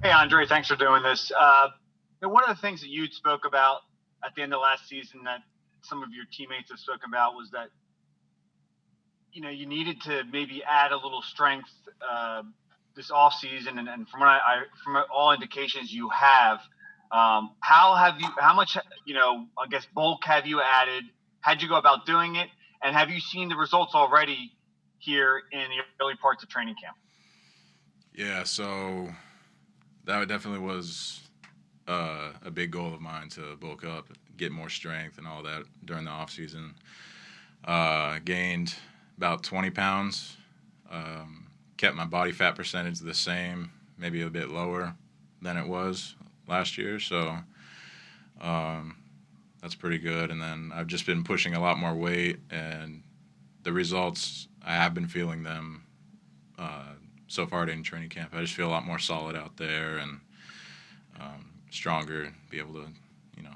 Hey, Andre, thanks for doing this. One of the things that you spoke about at the end of last season that some of your teammates have spoken about was that you needed to maybe add a little strength this off season, and from all indications you have. How much I guess bulk have you added? How'd you go about doing it? And have you seen the results already here in the early parts of training camp? Yeah, so that definitely was a big goal of mine to bulk up, get more strength, and all that during the off season. Gained about 20 pounds. Kept my body fat percentage the same, maybe a bit lower than it was last year. So that's pretty good. And then I've just been pushing a lot more weight, and the results, I have been feeling them so far in training camp. I just feel a lot more solid out there and stronger, be able to,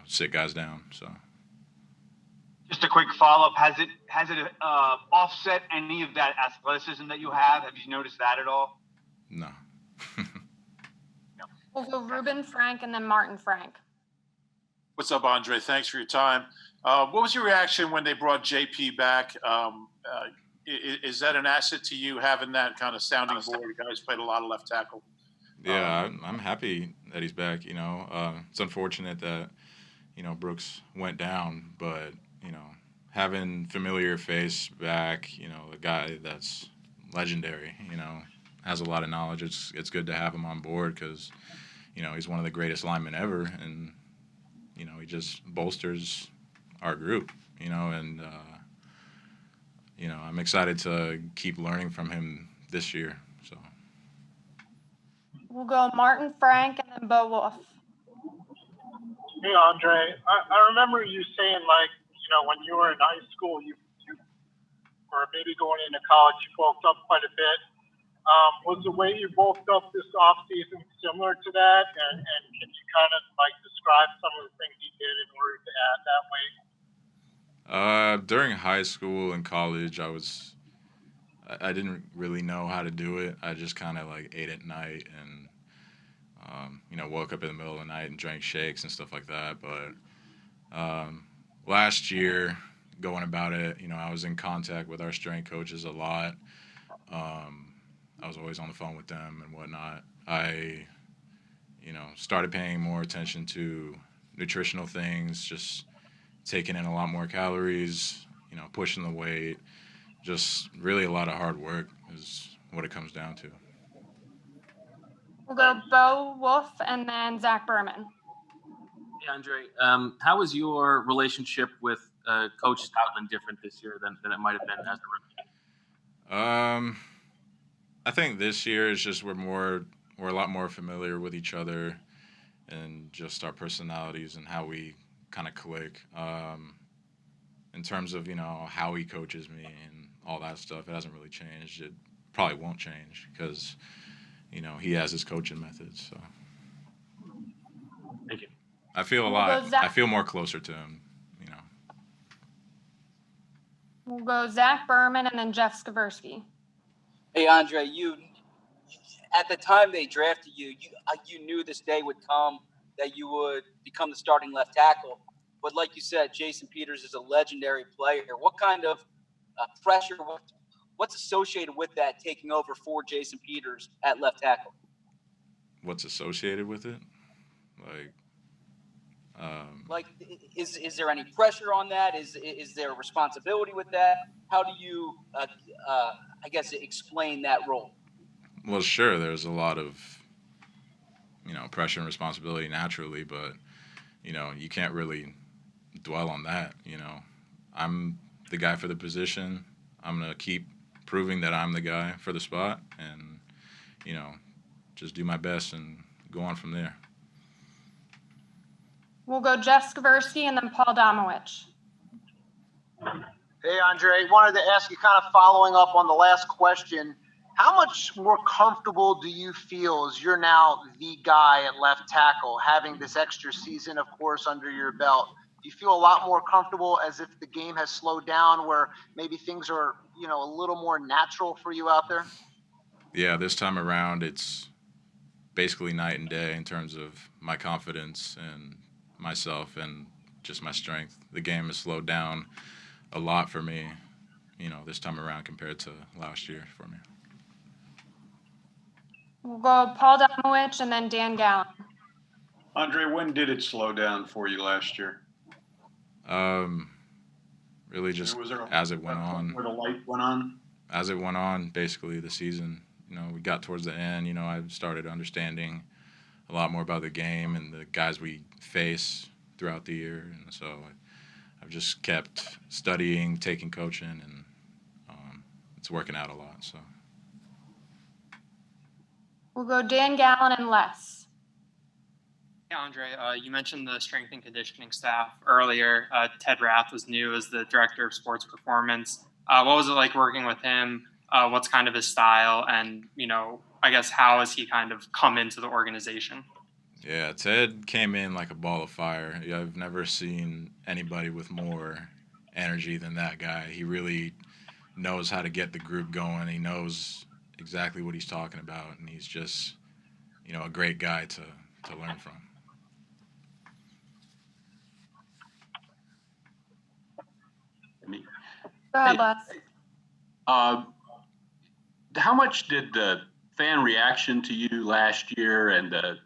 sit guys down. So. Just a quick follow-up: has it offset any of that athleticism that you have? Have you noticed that at all? No. No. We'll go Ruben Frank and then Martin Frank. What's up, Andre? Thanks for your time. What was your reaction when they brought JP back? Is that an asset to you, having that kind of sounding board? You guys played a lot of left tackle. Yeah, I'm happy that he's back. It's unfortunate that Brooks went down, but having familiar face back, a guy that's legendary, has a lot of knowledge. It's good to have him on board because he's one of the greatest linemen ever, and he just bolsters our group, and I'm excited to keep learning from him this year. So we'll go Martin Frank and then Bo Wolf. Hey, Andre, I remember you saying, when you were in high school, you or maybe going into college, you bulked up quite a bit. Was the way you bulked up this offseason similar to that? And can you kind of describe some of the things you did in order to add that weight? During high school and college, I didn't really know how to do it. I just kind of ate at night and woke up in the middle of the night and drank shakes and stuff like that. But last year, going about it, I was in contact with our strength coaches a lot. I was always on the phone with them and whatnot. I, started paying more attention to nutritional things, just taking in a lot more calories, pushing the weight. Just really a lot of hard work is what it comes down to. We'll go Bo Wolf and then Zach Berman. Hey, Andre. How is your relationship with Coach Stoutland different this year than it might have been as a rookie? I think this year is just we're a lot more familiar with each other and just our personalities and how we kind of click. In terms of how he coaches me and all that stuff, it hasn't really changed. It probably won't change because he has his coaching methods. So thank you. I feel more closer to him. We'll go Zach Berman and then Jeff Skaversky. Hey, Andre, you at the time they drafted you knew this day would come that you would become the starting left tackle. But like you said, Jason Peters is a legendary player. What kind of pressure, what's associated with that, taking over for Jason Peters at left tackle? What's associated with it? Is there any pressure on that? Is there a responsibility with that? How do you, explain that role? Well, sure, there's a lot of, pressure and responsibility naturally, but, you can't really dwell on that. I'm the guy for the position. I'm going to keep proving that I'm the guy for the spot and, just do my best and go on from there. We'll go Jeff Skaversky and then Paul Domowich. Hey, Andre, wanted to ask you, kind of following up on the last question, how much more comfortable do you feel as you're now the guy at left tackle, having this extra season, of course, under your belt? Do you feel a lot more comfortable as if the game has slowed down where maybe things are, a little more natural for you out there? Yeah, this time around basically night and day in terms of my confidence and myself and just my strength. The game has slowed down a lot for me, this time around compared to last year for me. We'll go Paul Domowitch and then Dan Gallen. Andre, when did it slow down for you last year? Really just Was there as it went on. Where the light went on? As it went on, basically the season, we got towards the end, I started understanding a lot more about the game and the guys we face throughout the year. And so I've just kept studying, taking coaching, and it's working out a lot. So We'll go Dan Gallen and Les. Yeah, Andre, you mentioned the strength and conditioning staff earlier. Ted Rath was new as the director of sports performance. What was it like working with him? What's kind of his style? And, I guess how has he kind of come into the organization? Yeah, Ted came in like a ball of fire. I've never seen anybody with more energy than that guy. He really knows how to get the group going. He knows exactly what he's talking about, and he's just, a great guy to learn from. Go ahead, Les. How much did the fan reaction to you last year and the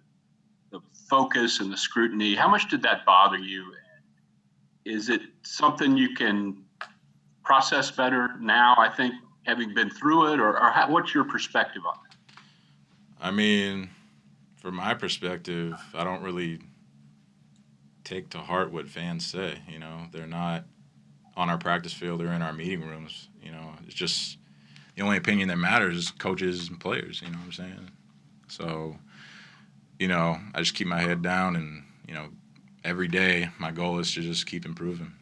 focus and the scrutiny, how much did that bother you? Is it something you can process better now, I think, having been through it, or what's your perspective on it? I mean, from my perspective, I don't really take to heart what fans say. They're not on our practice field or in our meeting rooms. It's just the only opinion that matters is coaches and players. You know what I'm saying? So, I just keep my head down, and every day my goal is to just keep improving.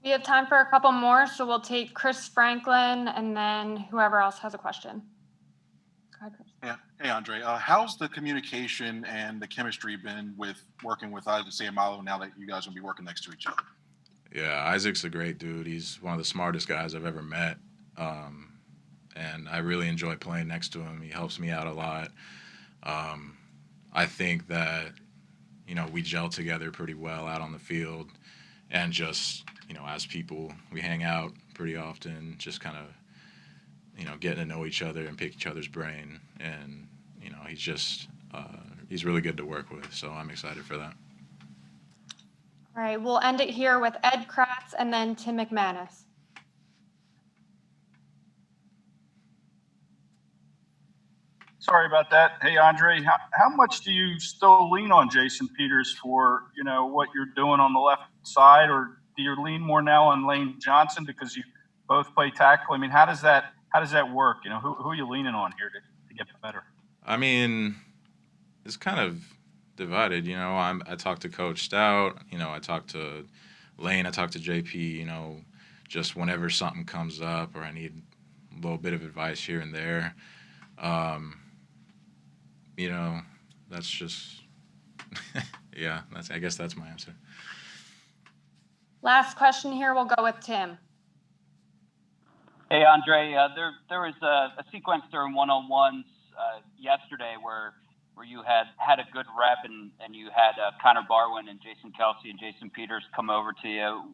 We have time for a couple more, so we'll take Chris Franklin and then whoever else has a question. Go ahead, Chris. Yeah. Hey, Andre. How's the communication and the chemistry been with working with Isaac Seumalo now that you guys will be working next to each other? Yeah, Isaac's a great dude. He's one of the smartest guys I've ever met. And I really enjoy playing next to him. He helps me out a lot. I think that, we gel together pretty well out on the field. And just, as people, we hang out pretty often, just kind of, getting to know each other and pick each other's brain. And, he's really good to work with. So I'm excited for that. All right, we'll end it here with Ed Kratz and then Tim McManus. Sorry about that. Hey, Andre, how much do you still lean on Jason Peters for, what you're doing on the left side, or do you lean more now on Lane Johnson because you both play tackle? I mean, how does that work? Who are you leaning on here to get better? I mean, it's kind of divided. I talk to Coach Stout, I talk to Lane, I talk to JP, just whenever something comes up or I need a little bit of advice here and there. That's just, yeah, I guess that's my answer. Last question here, we'll go with Tim. Hey, Andre, there was a sequence during one-on-ones yesterday where you had a good rep and you had Connor Barwin and Jason Kelsey and Jason Peters come over to you.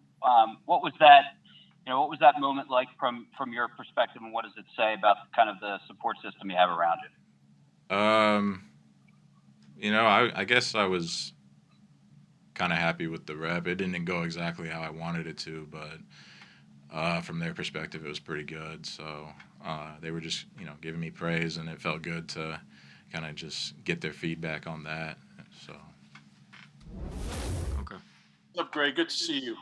What was that moment like from your perspective, and what does it say about kind of the support system you have around you? I guess I was kind of happy with the rep. It didn't go exactly how I wanted it to, but from their perspective, it was pretty good. So they were just, giving me praise, and it felt good to kind of just get their feedback on that. So. Okay. What's up, Greg? Good to see you.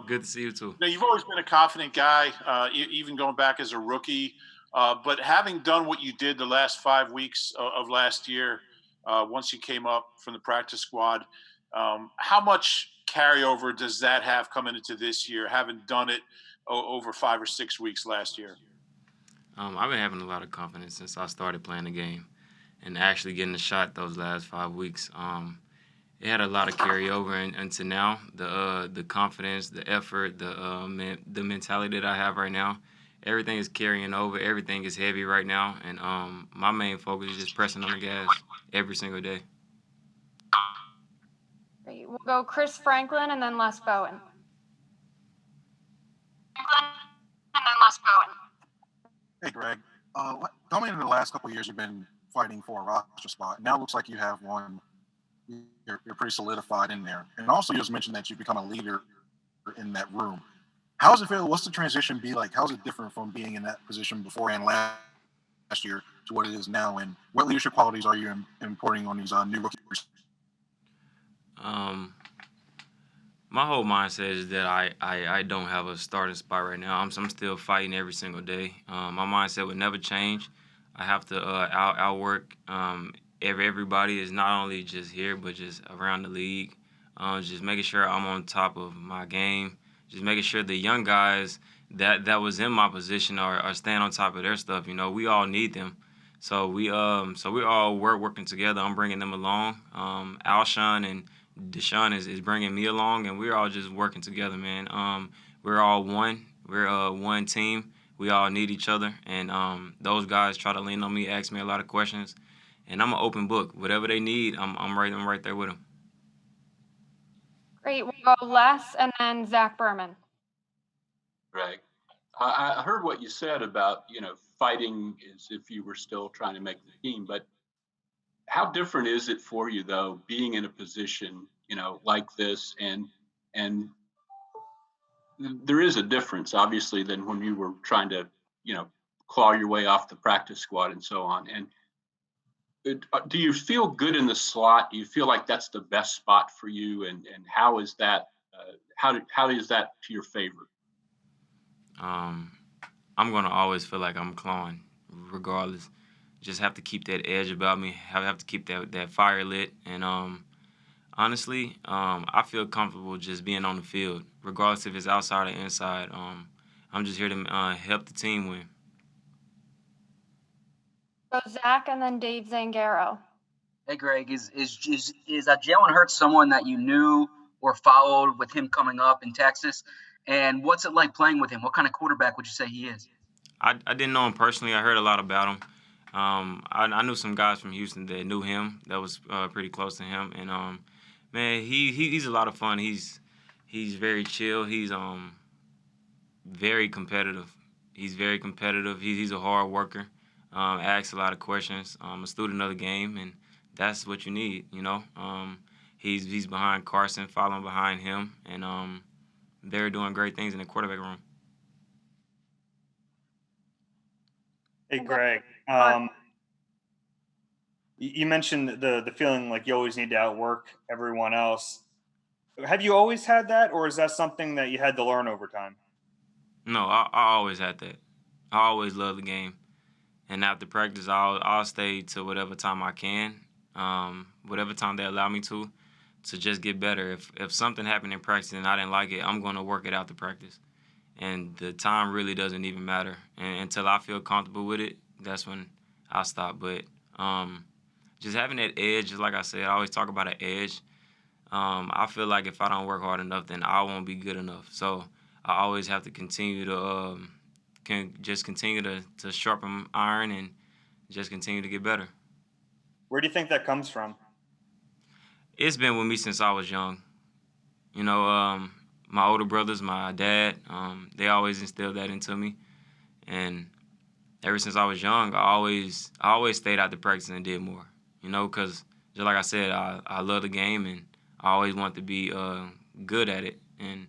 Good to see you too. You've always been a confident guy, even going back as a rookie. But having done what you did the last 5 weeks of last year, once you came up from the practice squad, how much carryover does that have coming into this year, having done it over 5 or 6 weeks last year? I've been having a lot of confidence since I started playing the game, and actually getting a shot those last 5 weeks. It had a lot of carryover into now. The confidence, the effort, the mentality that I have right now, everything is carrying over. Everything is heavy right now, and my main focus is just pressing on the gas every single day. Great. We'll go Chris Franklin and then Les Bowen. Hey, Greg. Coming into the last couple of years, you've been fighting for a roster spot. Now it looks like you have one. You're pretty solidified in there. And also, you just mentioned that you've become a leader in that room. How does it feel? What's the transition be like? How is it different from being in that position before and last year to what it is now? And what leadership qualities are you importing on these new rookies? My whole mindset is that I don't have a starting spot right now. I'm still fighting every single day. My mindset would never change. I have to outwork everybody. Is not only just here, but just around the league. Just making sure I'm on top of my game. Just making sure the young guys that was in my position are staying on top of their stuff. You know, we all need them. So we're all working together. I'm bringing them along. Alshon and Deshaun is bringing me along, and we're all just working together, man. We're all one. We're one team. We all need each other, and those guys try to lean on me, ask me a lot of questions, and I'm an open book. Whatever they need, I'm right there with them. Great. We'll go Les and then Zach Berman. Greg, I heard what you said about, fighting as if you were still trying to make the team, but how different is it for you, though, being in a position, like this, and there is a difference, obviously, than when you were trying to, claw your way off the practice squad and so on. And do you feel good in the slot? Do you feel like that's the best spot for you? And how is that? How is that to your favor? I'm gonna always feel like I'm clawing, regardless. Just have to keep that edge about me. Have to keep that fire lit. And honestly, I feel comfortable just being on the field, regardless if it's outside or inside. I'm just here to help the team win. So Zach and then Dave Zangaro. Hey, Greg, is Jalen Hurts someone that you knew or followed with him coming up in Texas? And what's it like playing with him? What kind of quarterback would you say he is? I didn't know him personally. I heard a lot about him. I knew some guys from Houston that knew him, that was pretty close to him. And, man, he's a lot of fun. He's very chill. He's very competitive. He's very competitive. He's a hard worker. Asks a lot of questions. A student of the game, and that's what you need, He's behind Carson, following behind him, and they're doing great things in the quarterback room. Hey, Greg. You mentioned the feeling like you always need to outwork everyone else. Have you always had that, or is that something that you had to learn over time? No, I always had that. I always loved the game. And after practice, I'll stay to whatever time I can, whatever time they allow me to just get better. If something happened in practice and I didn't like it, I'm going to work it out to practice. And the time really doesn't even matter. And until I feel comfortable with it, that's when I'll stop. But just having that edge, just like I said, I always talk about an edge. I feel like if I don't work hard enough, then I won't be good enough. So I always have to continue to continue to sharpen iron and just continue to get better. Where do you think that comes from? It's been with me since I was young. My older brothers, my dad, they always instilled that into me. And ever since I was young, I always stayed out to practice and did more. Because just like I said, I love the game and I always want to be good at it. And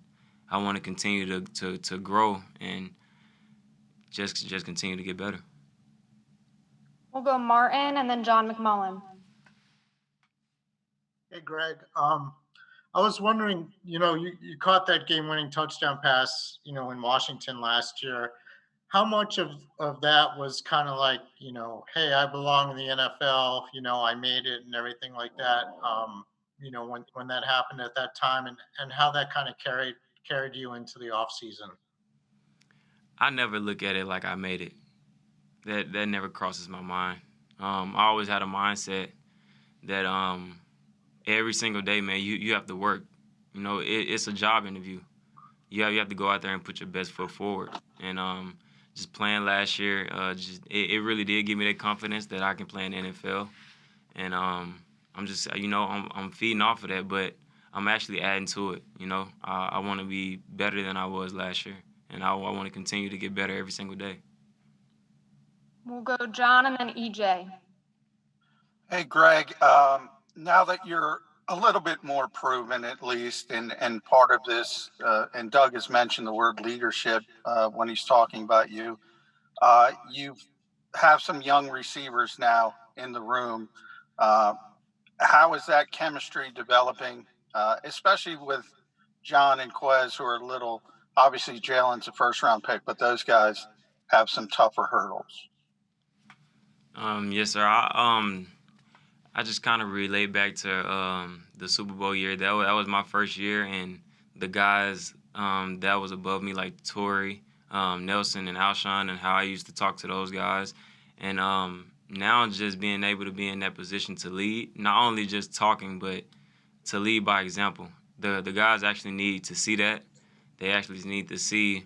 I want to continue to grow and just continue to get better. We'll go Martin and then John McMullen. Hey, Greg. I was wondering, you caught that game-winning touchdown pass, in Washington last year. How much of that was kind of like, hey, I belong in the NFL, I made it and everything like that, when that happened at that time, and how that kind of carried you into the offseason? I never look at it like I made it. That never crosses my mind. I always had a mindset that every single day, man, you have to work. It's a job interview. You have to go out there and put your best foot forward. And just playing last year, it really did give me that confidence that I can play in the NFL. And I'm just, I'm feeding off of that, but I'm actually adding to it. I want to be better than I was last year, and I want to continue to get better every single day. We'll go John and then EJ. Hey, Greg, now that you're a little bit more proven, at least, and part of this, and Doug has mentioned the word leadership when he's talking about you, you have some young receivers now in the room. How is that chemistry developing, especially with John and Quez, who are little? Obviously, Jalen's a first-round pick, but those guys have some tougher hurdles. Yes, sir. I just kind of relate back to the Super Bowl year. That was my first year, and the guys that was above me, like Torrey, Nelson, and Alshon, and how I used to talk to those guys. And now just being able to be in that position to lead, not only just talking, but to lead by example. The guys actually need to see that. They actually need to see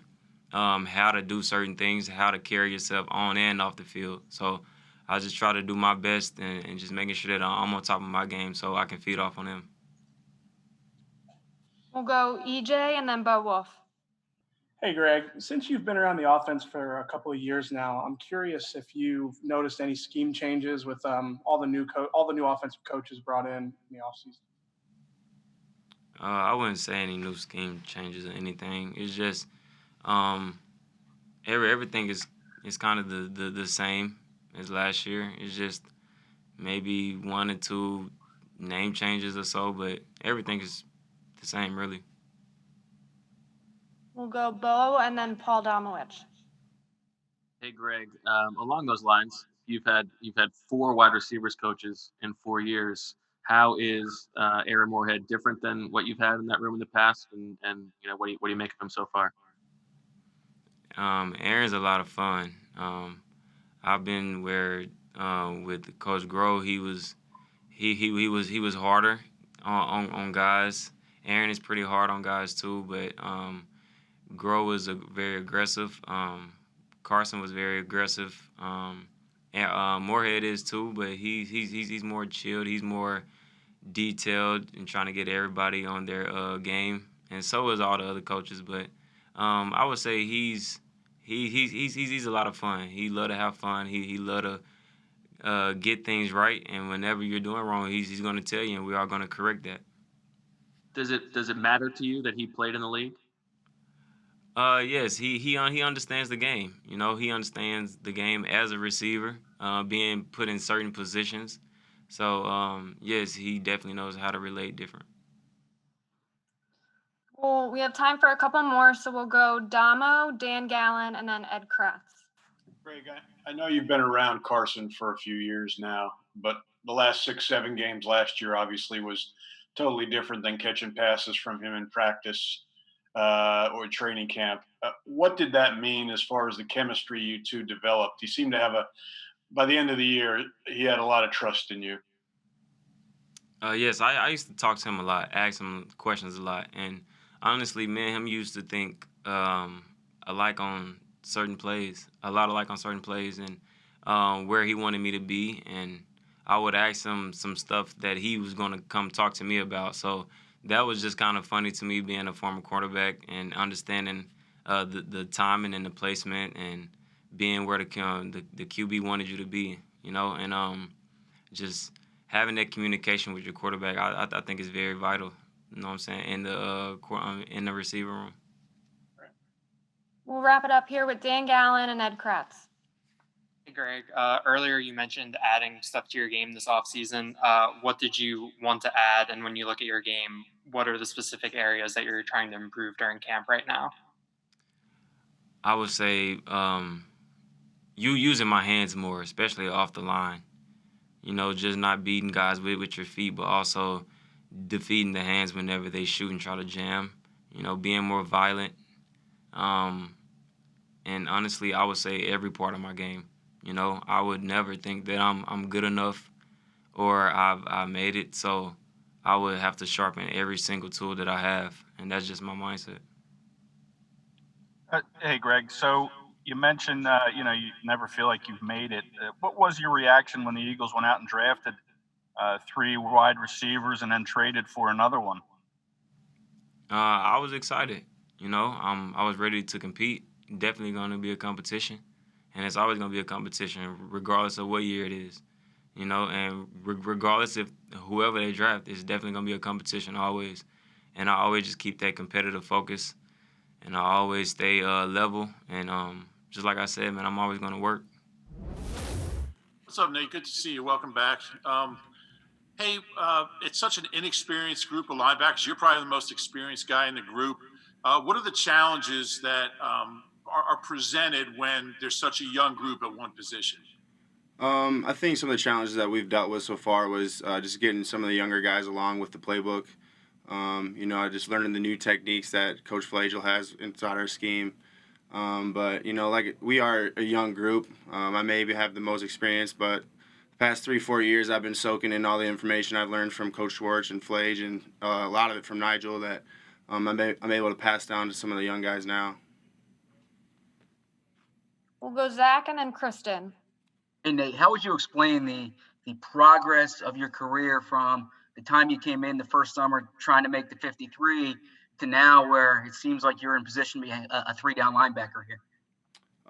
how to do certain things, how to carry yourself on and off the field. So I just try to do my best and just making sure that I'm on top of my game so I can feed off on them. We'll go EJ and then Bo Wolf. Hey, Greg, since you've been around the offense for a couple of years now, I'm curious if you've noticed any scheme changes with all the new offensive coaches brought in the offseason. I wouldn't say any new scheme changes or anything. It's just everything is kind of the same as last year. It's just maybe 1 or 2 name changes or so, but everything is the same, really. We'll go Bo and then Paul Domowitch. Hey, Greg. Along those lines, you've had 4 wide receivers coaches in 4 years. How is Aaron Moorhead different than what you've had in that room in the past? And what do you make of him so far? Aaron's a lot of fun. I've been where with Coach Groh, he was harder on guys. Aaron is pretty hard on guys too, but Groh was very aggressive. Carson was very aggressive. And Moorhead is too, but he's more chilled. He's more detailed and trying to get everybody on their game, and so is all the other coaches. But I would say he's a lot of fun. He love to have fun. He love to get things right, and whenever you're doing wrong, he's going to tell you, and we are going to correct that. Does it matter to you that he played in the league? Yes, he understands the game. He understands the game as a receiver, being put in certain positions. So yes, he definitely knows how to relate different. Well, we have time for a couple more, so we'll go Damo, Dan Gallen, and then Ed Kratz. Greg, I know you've been around Carson for a few years now, but the last 6-7 games last year obviously was totally different than catching passes from him in practice or training camp. What did that mean as far as the chemistry you two developed? You seem to have by the end of the year, he had a lot of trust in you. Yes, I used to talk to him a lot, ask him questions a lot, and honestly, me and him used to think alike on certain plays, a lot alike on certain plays, and where he wanted me to be, and I would ask him some stuff that he was going to come talk to me about. So that was just kind of funny to me, being a former quarterback and understanding the timing and the placement and being where the QB wanted you to be, and just having that communication with your quarterback, I think is very vital. You know what I'm saying? In the receiver room. We'll wrap it up here with Dan Gallen and Ed Kratz. Hey, Greg. Earlier you mentioned adding stuff to your game this offseason. What did you want to add? And when you look at your game, what are the specific areas that you're trying to improve during camp right now? I would say you using my hands more, especially off the line. Just not beating guys with your feet, but also defeating the hands whenever they shoot and try to jam. Being more violent. And honestly, I would say every part of my game. I would never think that I'm good enough or I made it. So I would have to sharpen every single tool that I have, and that's just my mindset. Hey, Greg. So you mentioned, you never feel like you've made it. What was your reaction when the Eagles went out and drafted 3 wide receivers and then traded for another one? I was excited. I was ready to compete. Definitely going to be a competition, and it's always going to be a competition, regardless of what year it is. And regardless if whoever they draft, it's definitely going to be a competition always. And I always just keep that competitive focus, and I always stay level. And just like I said, man, I'm always going to work. What's up, Nate? Good to see you. Welcome back. Hey, it's such an inexperienced group of linebackers. You're probably the most experienced guy in the group. What are the challenges that are presented when there's such a young group at one position? I think some of the challenges that we've dealt with so far was just getting some of the younger guys along with the playbook. Just learning the new techniques that Coach Flagel has inside our scheme. But like we are a young group. I maybe have the most experience, but the past 3-4 years I've been soaking in all the information I've learned from Coach Schwartz and Flage, and a lot of it from Nigel that I'm able to pass down to some of the young guys now. We'll go Zach and then Kristen. Hey, Nate, how would you explain the progress of your career from the time you came in the first summer trying to make the 53 to now where it seems like you're in position to be a 3-down linebacker here?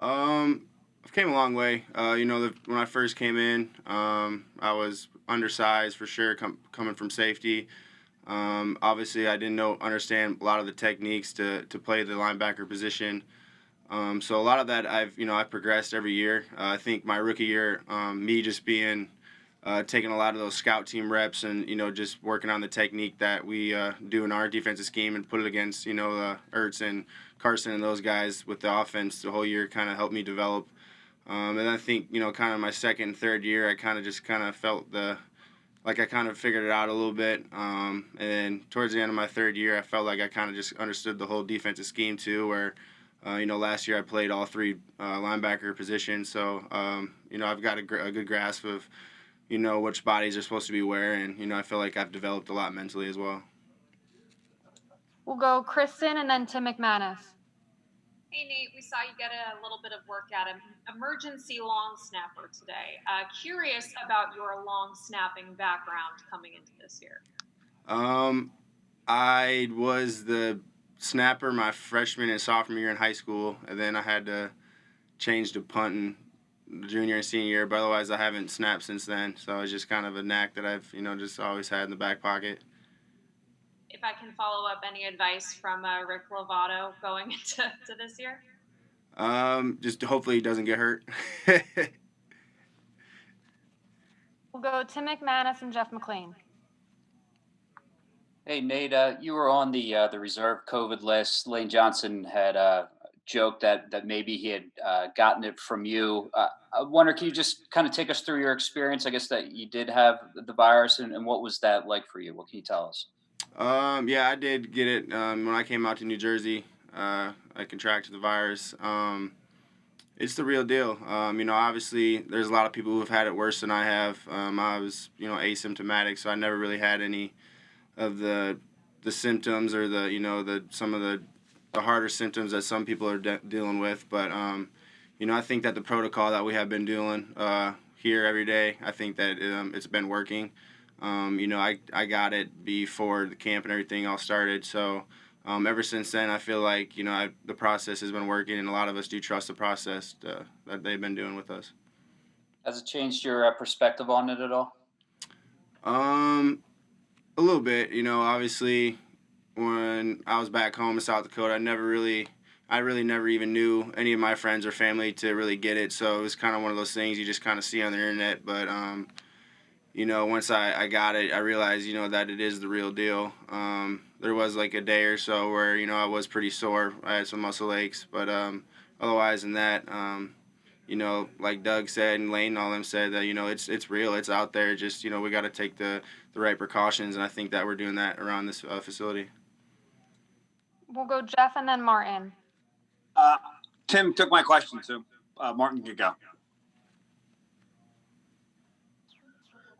I've came a long way. When I first came in, I was undersized for sure, coming from safety. Obviously, I didn't understand a lot of the techniques to play the linebacker position. So a lot of that I've progressed every year. I think my rookie year, me just being taking a lot of those scout team reps and just working on the technique that we do in our defensive scheme and put it against Ertz and Carson and those guys with the offense the whole year kind of helped me develop. And I think kind of my second and third year I kind of felt like I kind of figured it out a little bit. And then towards the end of my third year I felt like I kind of just understood the whole defensive scheme too, where last year I played all 3 linebacker positions, so I've got a good grasp of which bodies are supposed to be where, and I feel like I've developed a lot mentally as well. We'll go Kristen and then Tim McManus. Hey, Nate, we saw you get a little bit of work at an emergency long snapper today. Curious about your long snapping background coming into this year. I was the snapper my freshman and sophomore year in high school, and then I had to change to punting junior and senior year, but otherwise I haven't snapped since then. So it's just kind of a knack that I've just always had in the back pocket. If I can follow up, any advice from Rick Lovato going into this year? Just hopefully he doesn't get hurt. We'll go Tim McManus and Jeff McLean. Hey, Nate, you were on the reserve COVID list. Lane Johnson had joked that maybe he had gotten it from you. I wonder, can you just kind of take us through your experience? I guess that you did have the virus, and what was that like for you? What can you tell us? Yeah, I did get it when I came out to New Jersey. I contracted the virus. It's the real deal. Obviously, there's a lot of people who have had it worse than I have. I was, asymptomatic, so I never really had any of the symptoms or some of the harder symptoms that some people are dealing with. But I think that the protocol that we have been doing here every day, I think that it's been working. I got it before the camp and everything all started. So ever since then, I feel like the process has been working, and a lot of us do trust the process that they've been doing with us. Has it changed your perspective on it at all? A little bit, obviously when I was back home in South Dakota, I really never even knew any of my friends or family to really get it. So it was kind of one of those things you just kind of see on the internet. But, once I got it, I realized, that it is the real deal. There was like a day or so where, I was pretty sore. I had some muscle aches, but otherwise than that, like Doug said and Lane and all them said that, it's real, it's out there. Just, we got to take the right precautions, and I think that we're doing that around this facility. We'll go Jeff and then Martin. Tim took my question, so Martin can go.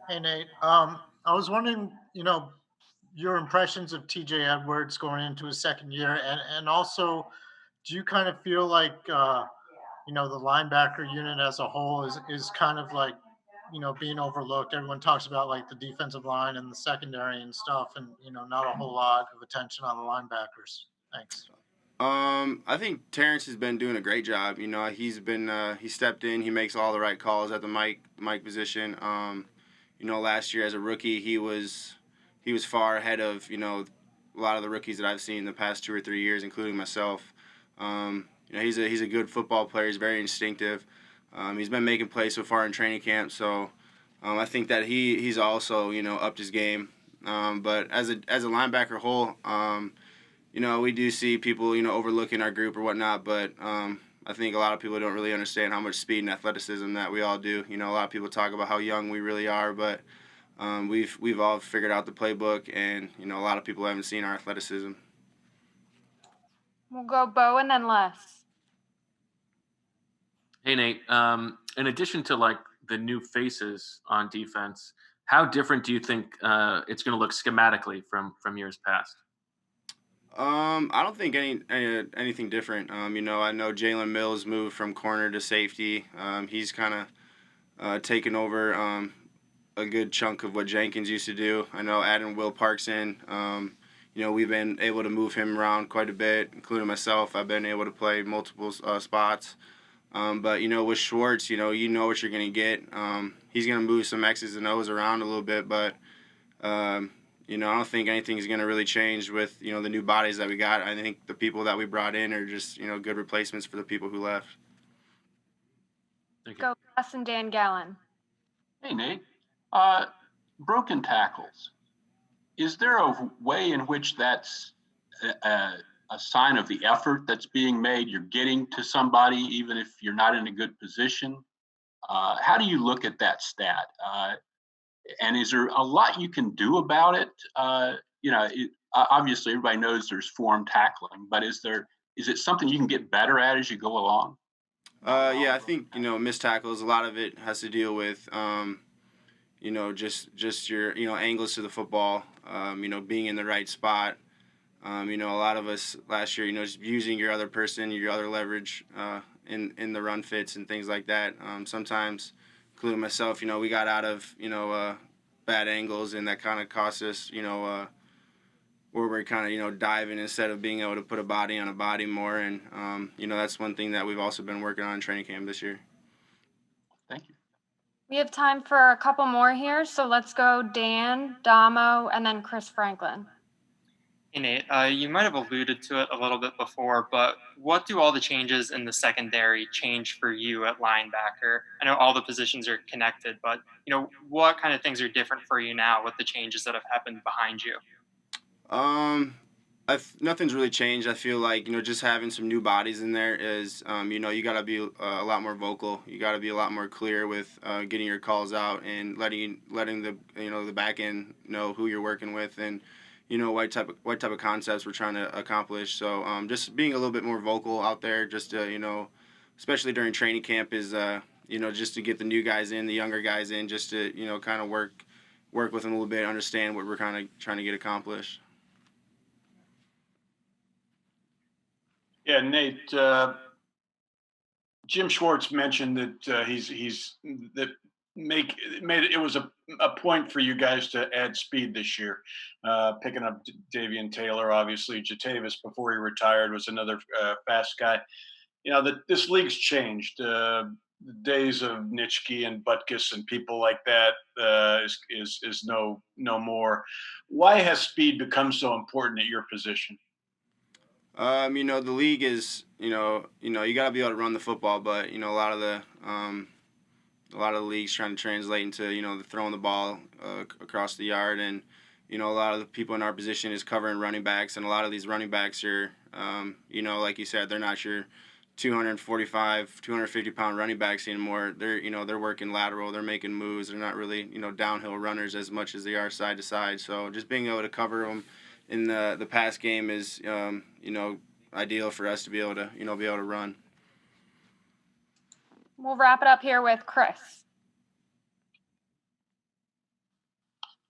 Hey, Nate. I was wondering, your impressions of TJ Edwards going into his second year, and also, do you kind of feel like the linebacker unit as a whole is kind of like, being overlooked. Everyone talks about like the defensive line and the secondary and stuff, and not a whole lot of attention on the linebackers. Thanks. I think Terrence has been doing a great job. He stepped in. He makes all the right calls at the mic position. Last year as a rookie, he was far ahead of a lot of the rookies that I've seen in the past 2 or 3 years, including myself. He's a good football player. He's very instinctive. He's been making plays so far in training camp. So I think that he's also upped his game. But as a linebacker whole. We do see people, overlooking our group or whatnot, but I think a lot of people don't really understand how much speed and athleticism that we all do. A lot of people talk about how young we really are, but we've all figured out the playbook, and a lot of people haven't seen our athleticism. We'll go Bo and then Les. Hey, Nate. In addition to like the new faces on defense, how different do you think it's going to look schematically from years past? I don't think anything different. I know Jalen Mills moved from corner to safety. He's kind of taken over a good chunk of what Jenkins used to do. I know adding Will Parks in. We've been able to move him around quite a bit, including myself. I've been able to play multiple spots. But with Schwartz, you know what you're gonna get. He's gonna move some X's and O's around a little bit, but I don't think anything's going to really change with, the new bodies that we got. I think the people that we brought in are just, good replacements for the people who left. Thank you. Go Les and Dan Gallen. Hey, Nate. Broken tackles. Is there a way in which that's a sign of the effort that's being made? You're getting to somebody even if you're not in a good position. How do you look at that stat? And is there a lot you can do about it? Obviously everybody knows there's form tackling, but is it something you can get better at as you go along? Yeah, I think, missed tackles, a lot of it has to deal with, just your, angles to the football, being in the right spot. A lot of us last year, just using your other person, your other leverage in the run fits and things like that. Sometimes, including myself, we got out of, bad angles, and that kind of cost us, where we're kind of, diving instead of being able to put a body on a body more. And, that's one thing that we've also been working on in training camp this year. Thank you. We have time for a couple more here, so let's go Dan, Damo, and then Chris Franklin. Hey, Nate, you might have alluded to it a little bit before, but what do all the changes in the secondary change for you at linebacker? I know all the positions are connected, but what kind of things are different for you now with the changes that have happened behind you? Nothing's really changed. I feel like, just having some new bodies in there is, you got to be a lot more vocal. You got to be a lot more clear with getting your calls out and letting the the back end know who you're working with and what type of concepts we're trying to accomplish. So just being a little bit more vocal out there, just to, especially during training camp, is just to get the new guys in, the younger guys in, just to kind of work with them a little bit, understand what we're kind of trying to get accomplished. Yeah, Nate. Jim Schwartz mentioned that made it was a point for you guys to add speed this year, picking up Davian Taylor. Obviously, Jatavis before he retired was another fast guy. This league's changed. The days of Nitschke and Butkus and people like that is no more. Why has speed become so important at your position? The league is, you got to be able to run the football, but a lot of the leagues trying to translate into the throwing the ball across the yard, and a lot of the people in our position is covering running backs, and a lot of these running backs are, like you said, they're not your 245, 250 pound running backs anymore. They're working lateral, they're making moves, they're not really downhill runners as much as they are side to side. So just being able to cover them in the pass game is ideal for us to be able to run. We'll wrap it up here with Chris.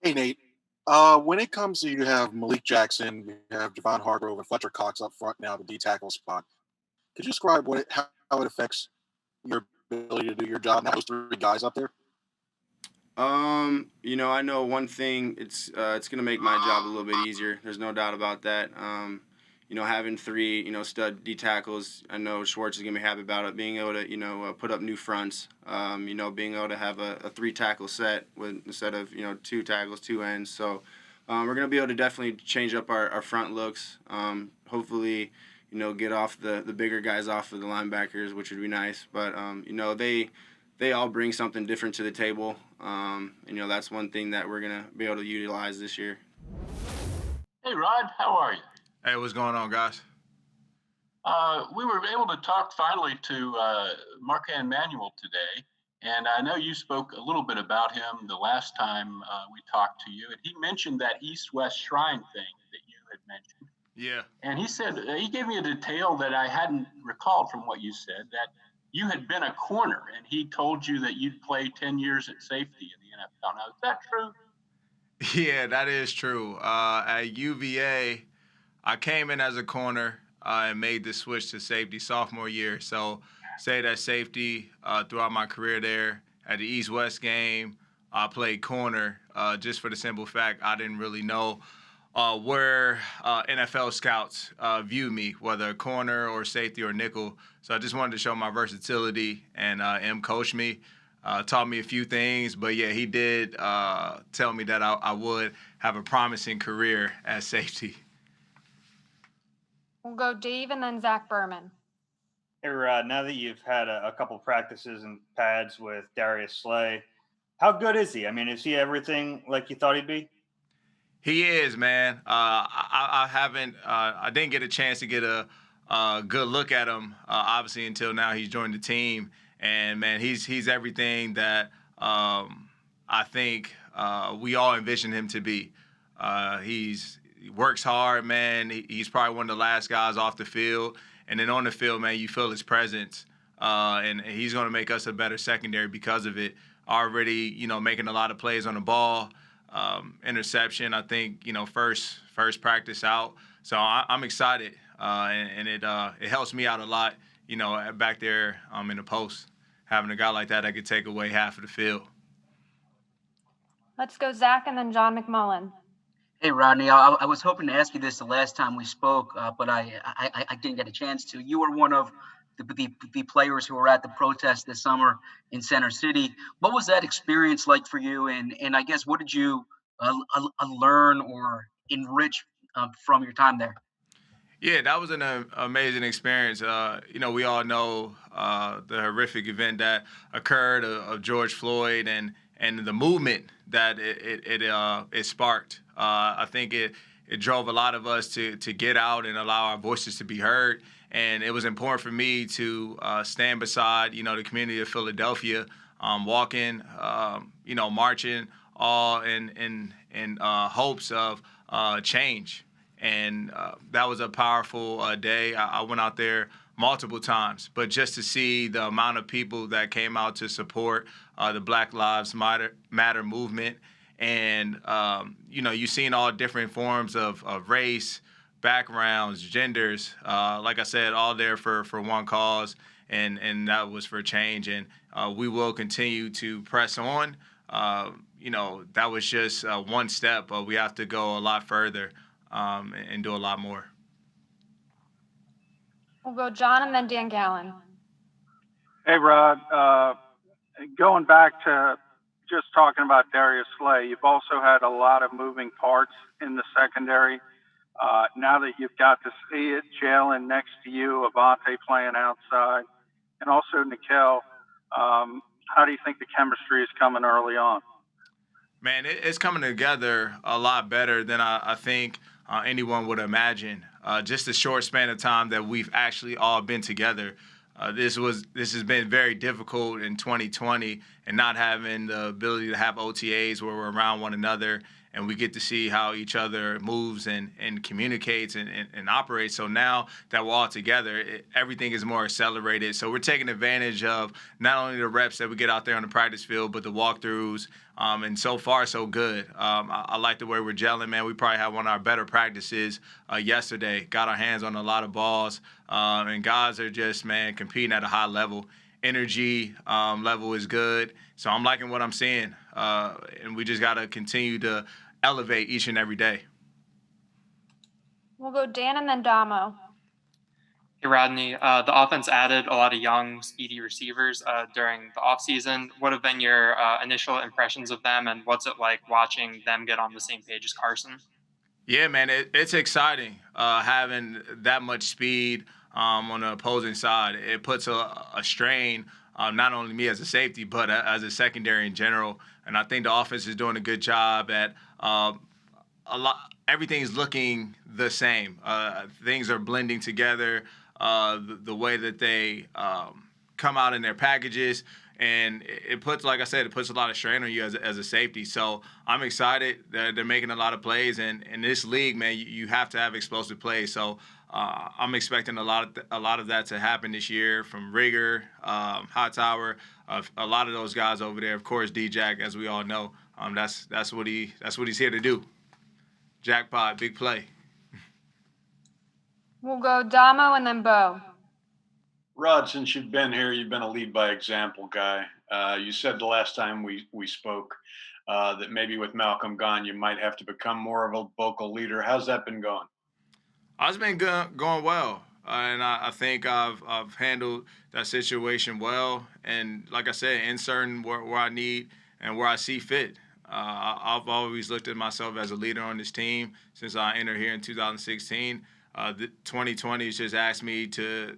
Hey, Nate. When it comes to you have Malik Jackson, you have Javon Hargrove and Fletcher Cox up front now, the D tackle spot. Could you describe how it affects your ability to do your job? Now those three guys up there. I know one thing. It's gonna make my job a little bit easier. There's no doubt about that. Having three, stud D tackles. I know Schwartz is gonna be happy about it. Being able to, put up new fronts. Being able to have a 3-tackle set instead of 2 tackles, 2 ends. So we're gonna be able to definitely change up our front looks. Hopefully, get off the bigger guys off of the linebackers, which would be nice. But they all bring something different to the table. That's one thing that we're gonna be able to utilize this year. Hey, Rod, how are you? Hey, what's going on, guys? We were able to talk finally to Marquand Manuel today, and I know you spoke a little bit about him the last time we talked to you, and he mentioned that East-West Shrine thing that you had mentioned. Yeah. And he said, he gave me a detail that I hadn't recalled from what you said, that you had been a corner, and he told you that you'd play 10 years at safety in the NFL. Now, is that true? Yeah, that is true. At UVA, I came in as a corner and made the switch to safety sophomore year. So stayed at safety throughout my career there. At the East-West game, I played corner just for the simple fact I didn't really know where NFL scouts view me, whether a corner or safety or nickel. So I just wanted to show my versatility, and M coached me, taught me a few things. But, yeah, he did tell me that I would have a promising career at safety. We'll go Dave and then Zach Berman. Hey, Rod, now that you've had a couple practices and pads with Darius Slay, how good is he? I mean, is he everything like you thought he'd be? He is, man. I didn't get a chance to get a good look at him, obviously, until now he's joined the team. And, man, he's everything that I think we all envision him to be. He works hard, man. He's probably one of the last guys off the field. And then on the field, man, you feel his presence. And he's going to make us a better secondary because of it. Already, making a lot of plays on the ball. Interception, I think, first practice out. So I'm excited. And it helps me out a lot, back there in the post, having a guy like that could take away half of the field. Let's go Zach and then John McMullen. Hey, Rodney, I was hoping to ask you this the last time we spoke, but I didn't get a chance to. You were one of the players who were at the protest this summer in Center City. What was that experience like for you? And I guess what did you learn or enrich from your time there? Yeah, that was an amazing experience. We all know the horrific event that occurred of George Floyd and the movement that it sparked. I think it drove a lot of us to get out and allow our voices to be heard. And it was important for me to stand beside, the community of Philadelphia, walking, marching, all in hopes of change. And that was a powerful day. I went out there multiple times, but just to see the amount of people that came out to support the Black Lives Matter movement. And, you've seen all different forms of race, backgrounds, genders, like I said, all there for one cause, and that was for change. And we will continue to press on. That was just one step, but we have to go a lot further and do a lot more. We'll go John and then Dan Gallen. Hey, Rod. Going back to just talking about Darius Slay, you've also had a lot of moving parts in the secondary. Now that you've got to see it, Jalen next to you, Avante playing outside, and also Nikel, how do you think the chemistry is coming early on? Man, it's coming together a lot better than I think anyone would imagine. Just a short span of time that we've actually all been together. This has been very difficult in 2020 and not having the ability to have OTAs where we're around one another and we get to see how each other moves and communicates and operates. So now that we're all together, everything is more accelerated. So we're taking advantage of not only the reps that we get out there on the practice field, but the walkthroughs. And so far, so good. I like the way we're gelling, man. We probably had one of our better practices yesterday. Got our hands on a lot of balls. And guys are just, man, competing at a high level. energy level is good. So I'm liking what I'm seeing. And we just got to continue to elevate each and every day. We'll go Dan and then Damo. Hey, Rodney, the offense added a lot of young, speedy receivers during the offseason. What have been your initial impressions of them, and what's it like watching them get on the same page as Carson? Yeah, man, it's exciting having that much speed on the opposing side. It puts a strain on not only me as a safety, but as a secondary in general. And I think the offense is doing a good job at everything's looking the same. Things are blending together. The way that they come out in their packages, and it puts, like I said, it puts a lot of strain on you as a safety. So I'm excited. They're making a lot of plays, and in this league, man, you have to have explosive plays. So I'm expecting a lot of that to happen this year from Rigger, Hightower, a lot of those guys over there. Of course, D-Jack, as we all know, that's what he's here to do. Jackpot, big play. We'll go Damo and then Bo. Rod, since you've been here, you've been a lead by example guy. You said the last time we spoke that maybe with Malcolm gone, you might have to become more of a vocal leader. How's that been going? It's been going well, and I think I've handled that situation well. And like I said, inserting where I need and where I see fit. I've always looked at myself as a leader on this team since I entered here in 2016. 2020 has just asked me to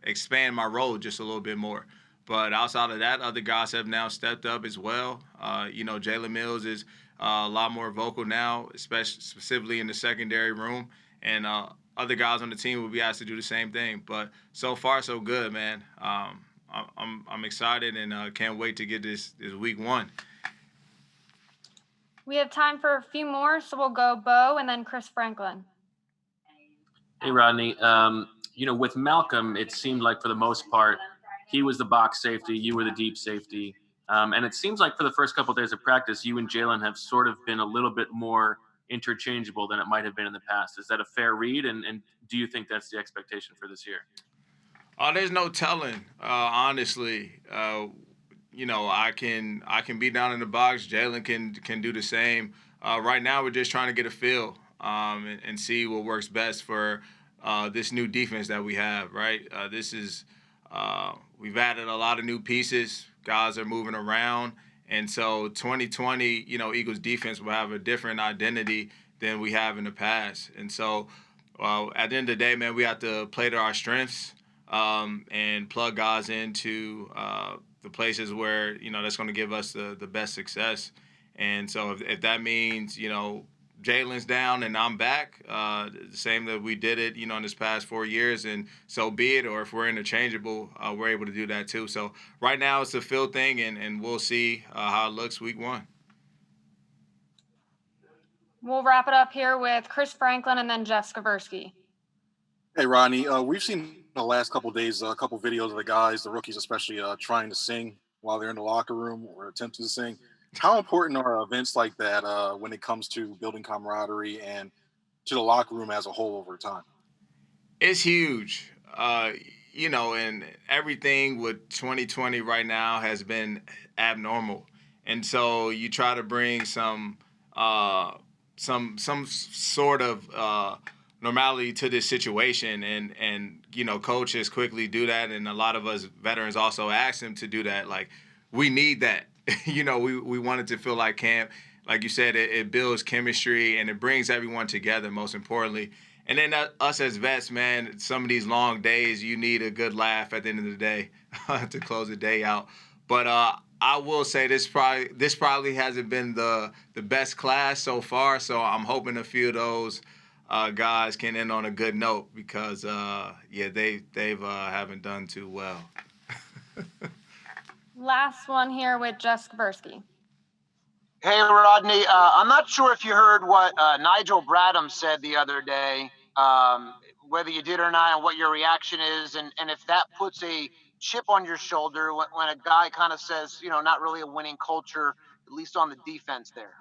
expand my role just a little bit more. But outside of that, other guys have now stepped up as well. Jalen Mills is a lot more vocal now, especially specifically in the secondary room. And other guys on the team will be asked to do the same thing. But so far, so good, man. I'm excited and can't wait to get this week one. We have time for a few more, so we'll go Bo and then Chris Franklin. Hey, Rodney. With Malcolm, it seemed like for the most part, he was the box safety, you were the deep safety. And it seems like for the first couple of days of practice, you and Jalen have sort of been a little bit more interchangeable than it might have been in the past. Is that a fair read? And do you think that's the expectation for this year? There's no telling, honestly. I can be down in the box. Jalen can do the same. Right now, we're just trying to get a feel and see what works best for this new defense that we have. Right, we've added a lot of new pieces. Guys are moving around, and so 2020, Eagles defense will have a different identity than we have in the past. And so, at the end of the day, man, we have to play to our strengths and plug guys into the places where, that's going to give us the best success. And so if that means, Jalen's down and I'm back, the same that we did it, in this past 4 years, and so be it. Or if we're interchangeable, we're able to do that too. So right now it's a feel thing, and we'll see how it looks week one. We'll wrap it up here with Chris Franklin and then Jeff Skaversky. Hey, Rodney, we've seen the last couple of days a couple videos of the guys, the rookies especially, trying to sing while they're in the locker room or attempting to sing. How important are events like that when it comes to building camaraderie and to the locker room as a whole over time? It's huge. And everything with 2020 right now has been abnormal. And so you try to bring some sort of normality to this situation, and coaches quickly do that, and a lot of us veterans also ask them to do that. Like, we need that. We want it to feel like camp. Like you said, it builds chemistry and it brings everyone together, most importantly. And then us as vets, man, some of these long days, you need a good laugh at the end of the day to close the day out. But I will say this probably hasn't been the best class so far, so I'm hoping a few of those guys can end on a good note because they've haven't done too well. Last one here with Jeff Skaversky. Hey, Rodney, I'm not sure if you heard what Nigel Bradham said the other day, whether you did or not, and what your reaction is, and if that puts a chip on your shoulder when a guy kind of says, not really a winning culture, at least on the defense there.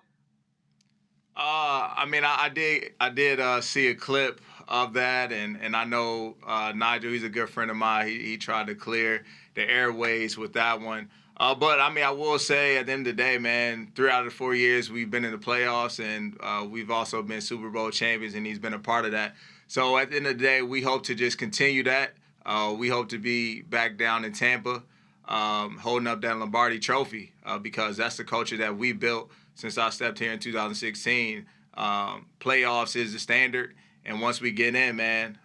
I did see a clip of that, and I know Nigel, he's a good friend of mine. He tried to clear the airways with that one. But, I mean, I will say at the end of the day, man, 3 out of the 4 years we've been in the playoffs, and we've also been Super Bowl champions, and he's been a part of that. So at the end of the day, we hope to just continue that. We hope to be back down in Tampa holding up that Lombardi trophy because that's the culture that we built since I stepped here in 2016. Playoffs is the standard, and once we get in, man,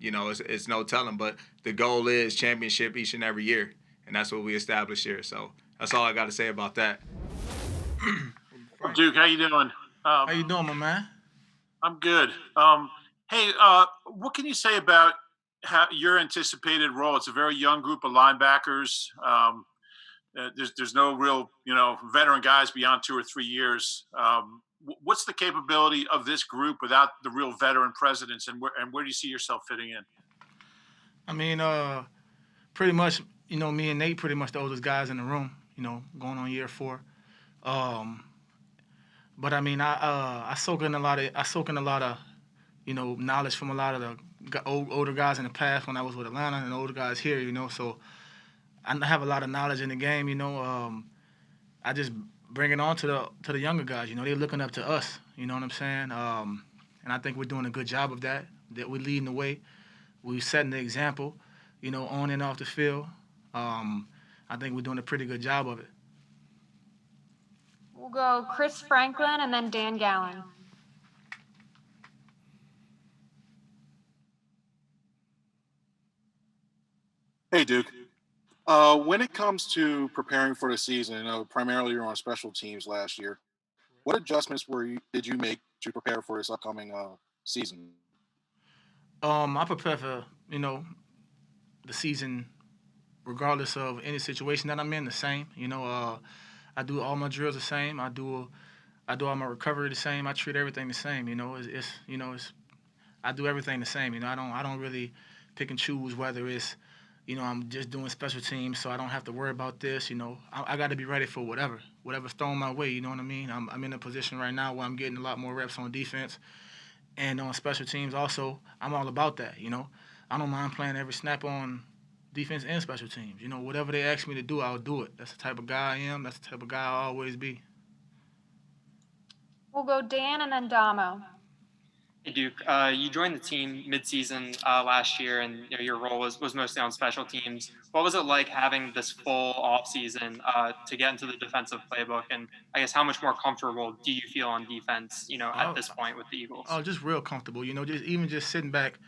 it's no telling. But the goal is championship each and every year, and that's what we established here. So that's all I got to say about that. Duke, how you doing? How you doing, my man? I'm good. Hey, what can you say about your anticipated role? It's a very young group of linebackers. There's no real, veteran guys beyond 2 or 3 years. What's the capability of this group without the real veteran presidents, and where do you see yourself fitting in? I mean, pretty much, me and Nate, pretty much the oldest guys in the room. Going on year 4. But I mean, I soak in a lot of, knowledge from a lot of the older guys in the past when I was with Atlanta and the older guys here. So I have a lot of knowledge in the game. I just bring it on to the younger guys. They're looking up to us. You know what I'm saying? And I think we're doing a good job of that. That we're leading the way. We're setting the example. On and off the field. I think we're doing a pretty good job of it. We'll go Chris Franklin and then Dan Gallen. Hey, Duke. When it comes to preparing for the season, primarily you're on special teams last year. What adjustments did you make to prepare for this upcoming season? I prepare for the season, regardless of any situation that I'm in, the same. I do all my drills the same. I do all my recovery the same. I treat everything the same. I do everything the same. I don't really pick and choose whether it's I'm just doing special teams, so I don't have to worry about this. I got to be ready for whatever's thrown my way. You know what I mean? I'm in a position right now where I'm getting a lot more reps on defense, and on special teams also. I'm all about that. I don't mind playing every snap on defense and special teams. Whatever they ask me to do, I'll do it. That's the type of guy I am. That's the type of guy I'll always be. We'll go Dan and then Damo. Hey, Duke, you joined the team midseason last year, and your role was mostly on special teams. What was it like having this full offseason to get into the defensive playbook? And I guess how much more comfortable do you feel on defense, at this point with the Eagles? Oh, just real comfortable. Just sitting back,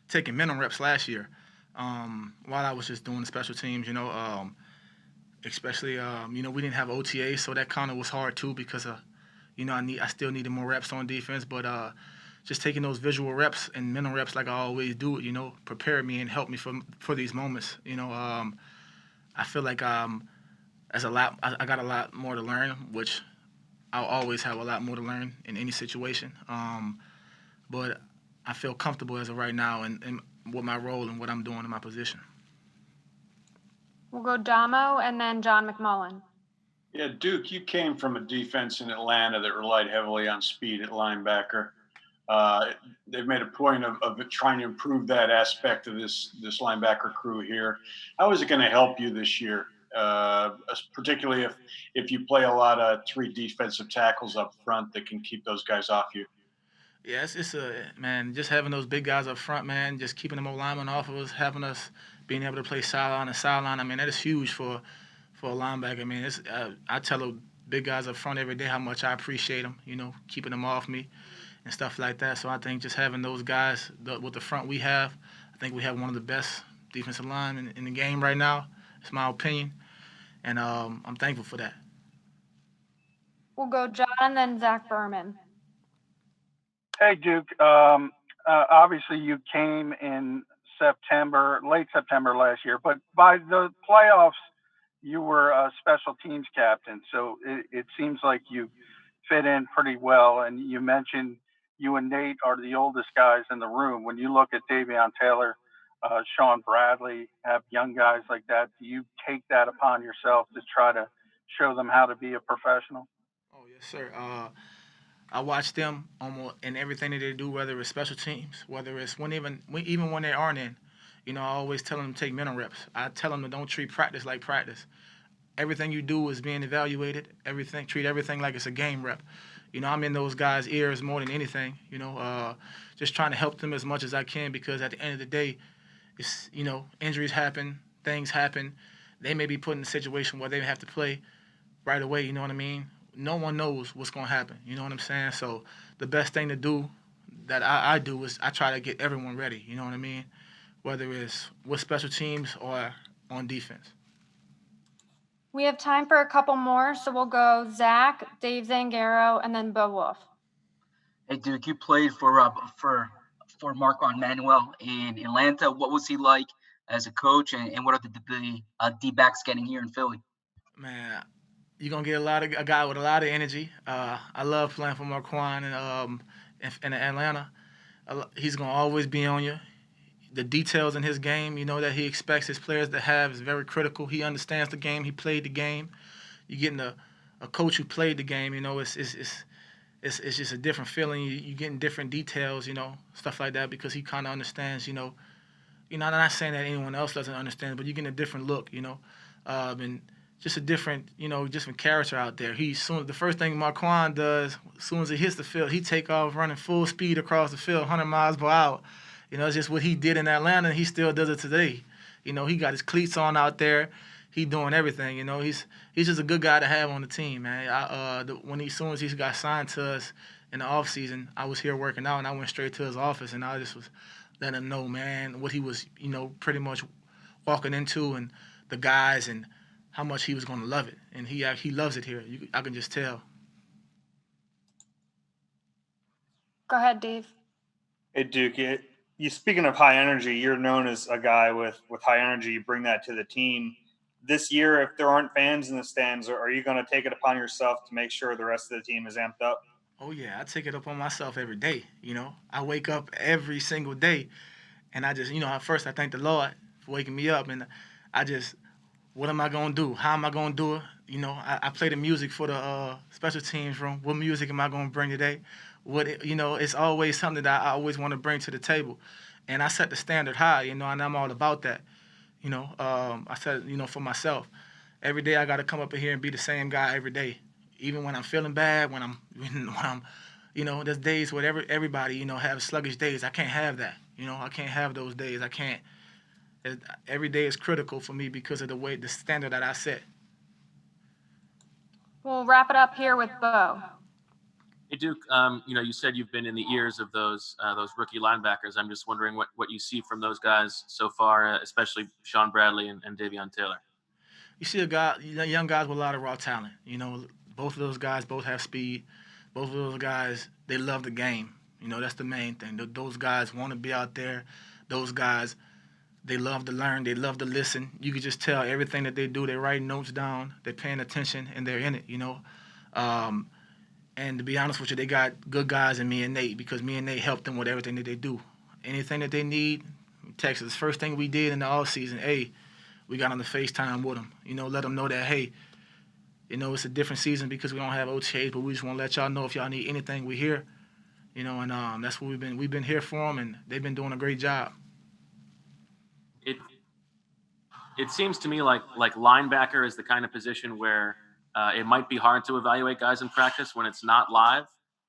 taking mental reps last year while I was just doing the special teams, especially, we didn't have OTA, so that kind of was hard too because, I still needed more reps on defense, but just taking those visual reps and mental reps like I always do, prepared me and helped me for these moments. I feel like I got a lot more to learn, which I'll always have a lot more to learn in any situation. But I feel comfortable as of right now and with my role and what I'm doing in my position. We'll go Damo and then John McMullen. Yeah, Duke, you came from a defense in Atlanta that relied heavily on speed at linebacker. They've made a point of trying to improve that aspect of this linebacker crew here. How is it going to help you this year, particularly if you play a lot of 3 defensive tackles up front that can keep those guys off you? Yeah, it's man, just having those big guys up front, man, just keeping them linemen off of us, having us being able to play sideline to sideline. I mean, that is huge for a linebacker. I mean, I tell the big guys up front every day how much I appreciate them, keeping them off me and stuff like that. So I think just having those guys with the front we have, I think we have one of the best defensive line in the game right now. It's my opinion, and I'm thankful for that. We'll go John and then Zach Berman. Hey, Duke. Obviously, you came in late September last year, but by the playoffs, you were a special teams captain. So it seems like you fit in pretty well. And you mentioned you and Nate are the oldest guys in the room. When you look at Davion Taylor, Sean Bradley, have young guys like that, do you take that upon yourself to try to show them how to be a professional? Oh, yes, sir. I watch them almost in everything that they do, whether it's special teams, whether it's even when they aren't in. I always tell them to take mental reps. I tell them to don't treat practice like practice. Everything you do is being evaluated. Treat everything like it's a game rep. I'm in those guys' ears more than anything. Just trying to help them as much as I can, because at the end of the day, it's injuries happen, things happen. They may be put in a situation where they have to play right away. You know what I mean? No one knows what's gonna happen. You know what I'm saying? So the best thing to do that I do is I try to get everyone ready. You know what I mean? Whether it's with special teams or on defense. We have time for a couple more, so we'll go Zach, Dave Zangaro, and then Bo Wolf. Hey, Duke, you played for Marquand Manuel in Atlanta. What was he like as a coach, and what are the D-backs getting here in Philly? Man, you're gonna get a guy with a lot of energy. I love playing for Marquand in Atlanta. He's gonna always be on you. The details in his game, that he expects his players to have is very critical. He understands the game. He played the game. You're getting a coach who played the game. It's just a different feeling. You're getting different details, stuff like that, because he kind of understands. I'm not saying that anyone else doesn't understand, but you're getting a different look, and just a different, different character out there. The first thing Marquand does, as soon as he hits the field, he take off running full speed across the field, 100 miles per hour. It's just what he did in Atlanta, and he still does it today. He got his cleats on out there. He doing everything. He's just a good guy to have on the team, man. As soon as he got signed to us in the off season, I was here working out, and I went straight to his office, and I just was letting him know, man, what he was, pretty much walking into, and the guys, and how much he was going to love it. And he loves it here. I can just tell. Go ahead, Dave. Hey, Duke, you speaking of high energy, you're known as a guy with high energy. You bring that to the team. This year, if there aren't fans in the stands, are you going to take it upon yourself to make sure the rest of the team is amped up? Oh, yeah. I take it upon myself every day. I wake up every single day, and I just, at first I thank the Lord for waking me up, and I just, what am I going to do? How am I going to do it? I play the music for the special teams room. What music am I going to bring today? It's always something that I always want to bring to the table. And I set the standard high, and I'm all about that. I said, for myself, every day I got to come up in here and be the same guy every day. Even when I'm feeling bad, when I'm there's days where everybody, have sluggish days. I can't have that. I can't have those days. I can't. Every day is critical for me because of the standard that I set. We'll wrap it up here with Bo. Hey, Duke, you said you've been in the ears of those rookie linebackers. I'm just wondering what you see from those guys so far, especially Sean Bradley and Davion Taylor. You see young guys with a lot of raw talent. Both of those guys both have speed. Both of those guys, they love the game. That's the main thing. Those guys want to be out there. Those guys, they love to learn. They love to listen. You can just tell everything that they do. They're writing notes down. They're paying attention, and they're in it, And to be honest with you, they got good guys in me and Nate, because me and Nate help them with everything that they do. Anything that they need, text us. First thing we did in the offseason, hey, we got on the FaceTime with them. Let them know that, hey, it's a different season because we don't have OTAs, but we just want to let y'all know if y'all need anything, we're here. And that's what we've been here for them, and they've been doing a great job. It seems to me like linebacker is the kind of position where it might be hard to evaluate guys in practice when it's not live.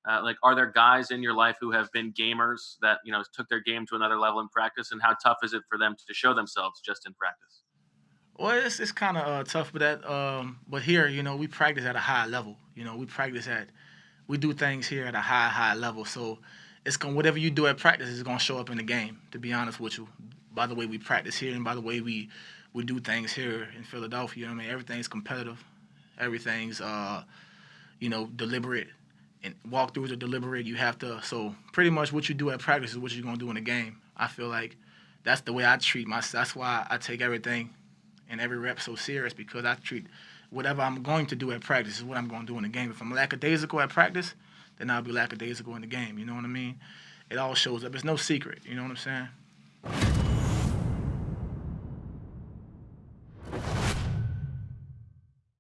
Are there guys in your life who have been gamers that, took their game to another level in practice, and how tough is it for them to show themselves just in practice? Well, it's kind of tough for that. But here, we practice at a high level. We do things here at a high level. So whatever you do at practice is going to show up in the game, to be honest with you, by the way we practice here and by the way we do things here in Philadelphia. Everything's competitive. Everything's, deliberate, and walkthroughs are deliberate. You have to, so pretty much what you do at practice is what you're going to do in the game. I feel like that's the way I treat myself. That's why I take everything and every rep so serious, because I treat whatever I'm going to do at practice is what I'm going to do in the game. If I'm lackadaisical at practice, then I'll be lackadaisical in the game. You know what I mean? It all shows up. It's no secret. You know what I'm saying?